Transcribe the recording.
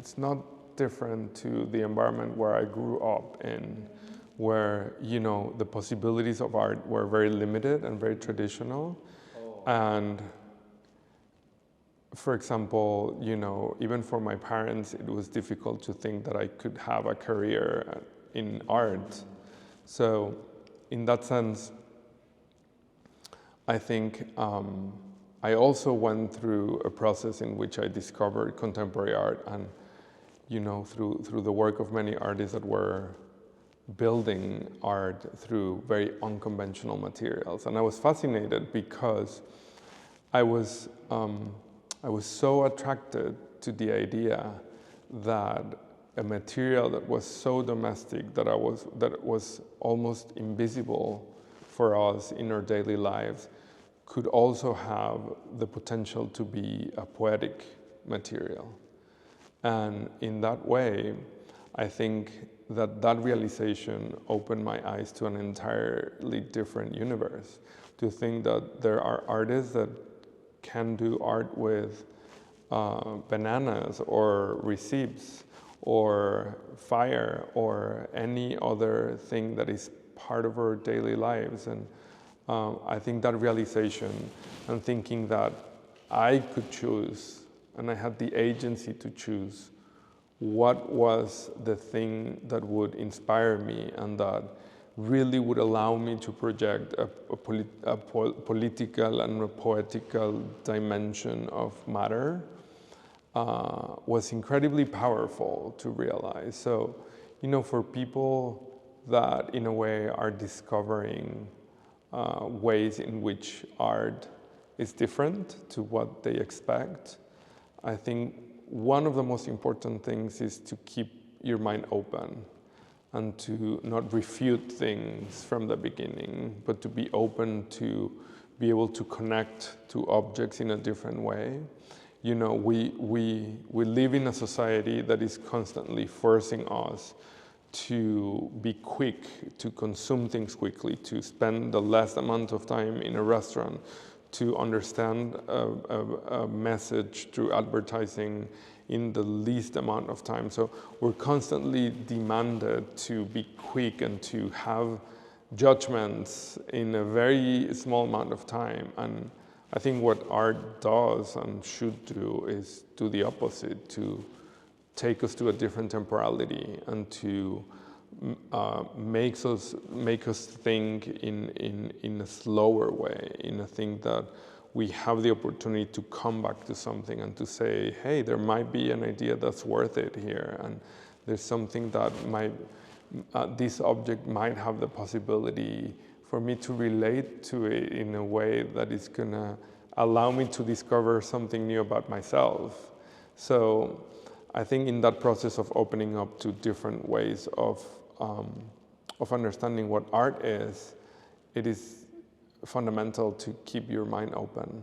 it's not different to the environment where I grew up in, where, you know, the possibilities of art were very limited and very traditional. And for example, you know, even for my parents, it was difficult to think that I could have a career in art. So in that sense, I think I also went through a process in which I discovered contemporary art, and, you know, through the work of many artists that were building art through very unconventional materials. And I was fascinated because I was so attracted to the idea that a material that was so domestic that it was almost invisible for us in our daily lives could also have the potential to be a poetic material. And in that way, I think that realization opened my eyes to an entirely different universe, to think that there are artists that can do art with bananas or receipts or fire or any other thing that is part of our daily lives. And I think that realization and thinking that I could choose and I had the agency to choose what was the thing that would inspire me and that really would allow me to project a political and a poetical dimension of matter was incredibly powerful to realize. So, you know, for people that in a way are discovering ways in which art is different to what they expect, I think one of the most important things is to keep your mind open and to not refute things from the beginning, but to be open to be able to connect to objects in a different way. You know, we live in a society that is constantly forcing us to be quick, to consume things quickly, to spend the less amount of time in a restaurant, to understand a message through advertising in the least amount of time. So we're constantly demanded to be quick and to have judgments in a very small amount of time. And I think what art does and should do is do the opposite, to take us to a different temporality and to make us think in a slower way, in a thing that we have the opportunity to come back to something and to say, hey, there might be an idea that's worth it here, and there's something that might, this object might have the possibility for me to relate to it in a way that is gonna allow me to discover something new about myself. So I think in that process of opening up to different ways of understanding what art is, it is fundamental to keep your mind open.